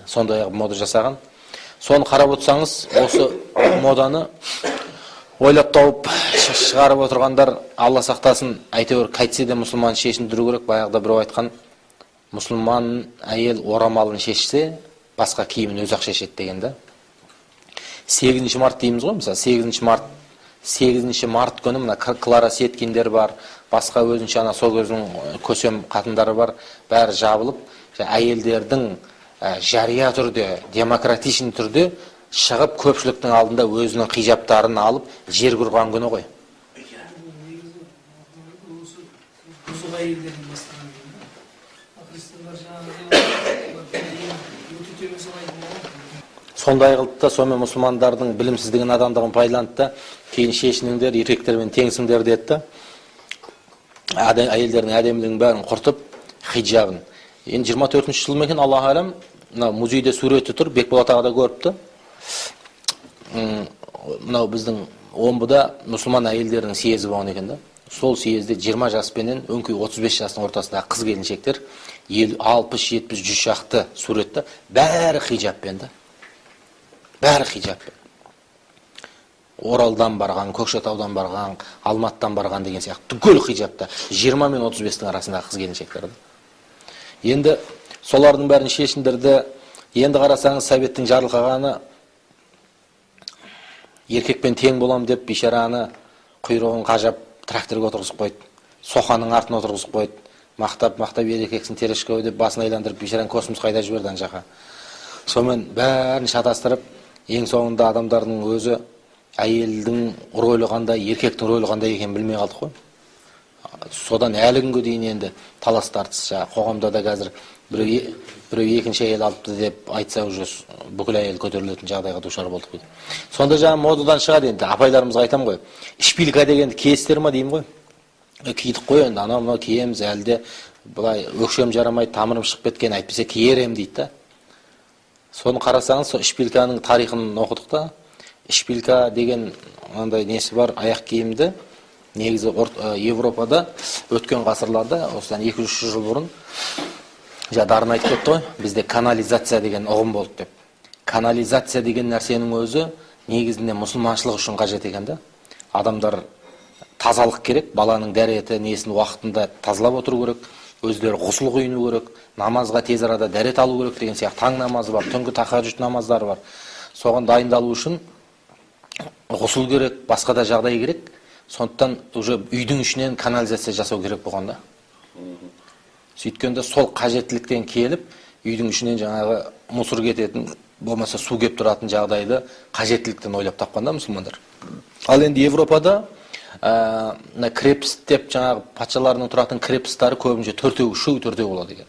сондай мода жасаған. Соны қарап отырсаңыз, осы моданы ойлап тауып шығарып отырғандар Алла сақтасын, әйтеуір қайтсе де мұсылман шешіндіру керек. Баяғыда біреу айтқан, мұсылман әйел орамалын шешсе, басқа киімін өзі-ақ шешеді деген да. 8 март дейміз ғой, мысалы 8 март күні мына Клара Сеткиндер бар, басқа өзінше ана сол кездің көсем қатындары бар, бәрі жабылып, әйелдердің жария түрде, демократичный түрде шығып көпшіліктің алдында өзінің хижаптарын алып жер құрған күні ғой. Сондай қылды да, сонымен мұсылмандардың білімсіздігін, адамдығын пайдаланды да, кейін шешініңдер, еркектермен теңсіңдер деді. Әйелдердің әдемілігін бәрін құртып, хиджабын. Енді 24-ші жыл ма екен, Аллах әлем, музейде суреті тұр, Бекболат ағада көріпті. Мынау біздің Омбыда мұсылман әйелдердің съезі болған екен да. Сол съезде 20 жаспенен өңкей 35 жастың ортасындағы қыз келіншектер 60, 70, 100 шақты суретті бәрі хиджабпен да. Бәрі хиджабпен. Оралдан барған, Көкшетаудан барған, Алматыдан барған деген сияқты түгел хиджабта. 20 мен 35-тің арасындағы қыз келіншектер да. Енді солардың бәрін шешіндірді. Енді қарасаңыз, Советтің жарылқағаны еркекпен тең болам деп бейшараны құйрығын қажап тракторға отырғызып қойды. Соқаның артына отырғызып қойды. Мақтап еркексің терешке деп басын айландырып бейшараны космос қайда жіберді ана жаққа. Сонымен бәрін шатастырып, ең соңында адамдардың өзі әйелдің рөлі қандай, еркектің рөлі қандай екенін білмей қалдық қой. Содан әлі күнге дейін енді талас тартыс. Қоғамда да қазір біреу екінші әйел алыпты деп айтса, уже бүкіл әйел көтерілетін жағдайға душар болдық дейді. Сонда жаңа модадан шығады енді. Апайларымызға айтам ғой. Шпилька дегенді киесіздер ма деймін ғой. Кидік қой енді, анау мынау киеміз, әлде былай өкшем жарамайды, тамырым шығып кеткен, әйтпесе киерем дейді да. Соны қарасаңыз, шпильканың тарихын оқыдық та. Шпилька деген андай несі бар, аяқ киімді негізі Европада өткен ғасырларда, осыдан 200 жыл бұрын дарын айтып кетті ғой, бізде канализация деген ұғым болды деп. Канализация деген нәрсенің өзі негізінде мұсылманшылық үшін қажет екен да. Адамдар тазалық керек, баланың дәреті несін уақытында тазалап отыру керек, өздері ғұсыл құйыну керек, намазға тез арада дәрет алу керек деген сияқты. Таң намазы бар, түнгі тахаджуд намаздары бар. Соған дайындалу үшін ғұсыл керек, басқа да жағдай керек. Сондықтан уже үйдің ішінен канализация жасау керек болған да. Сөйткенде сол қажеттіліктен келіп, үйдің ішінен жаңағы мусор кететін, болмаса су кеп тұратын жағдайды қажеттіліктен ойлап тапқан да мұсылмандар. Ал енді Европада крепост деп жаңағы патшаларының тұратын крепосттары көбінше төртеу болады екен.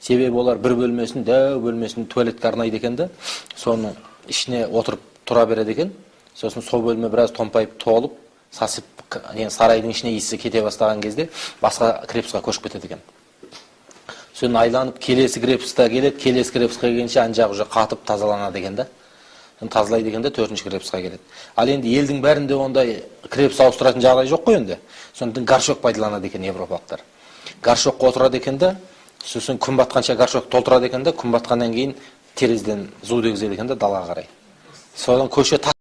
Себебі олар бір бөлмесін, дәу бөлмесін туалетке арнайды екен да, соның ішіне отырып тұра береді екен. Сосын сол бөлме біраз томпайып толып, сасып, сарайдың ішіне иісі кете бастаған кезде басқа крепосқа көшіп кетеді екен. Сосын айланып келесі крепосқа келеді, келесі крепосқа келгенше ан жақ уже қатып тазаланады екен да. Тазалайды екен да 4-ші крепосқа келеді. Ал енді елдің бәрінде ондай крепос ауыстыратын жағдай жоқ қой енді. Сондықтан горшок пайдаланады екен европалықтар. Горшокқа отырады екен да, сосын күн батқанша горшок толтырады екен да, күн батқаннан кейін терезеден зу дегізеді екен да далаға қарай. Содан көше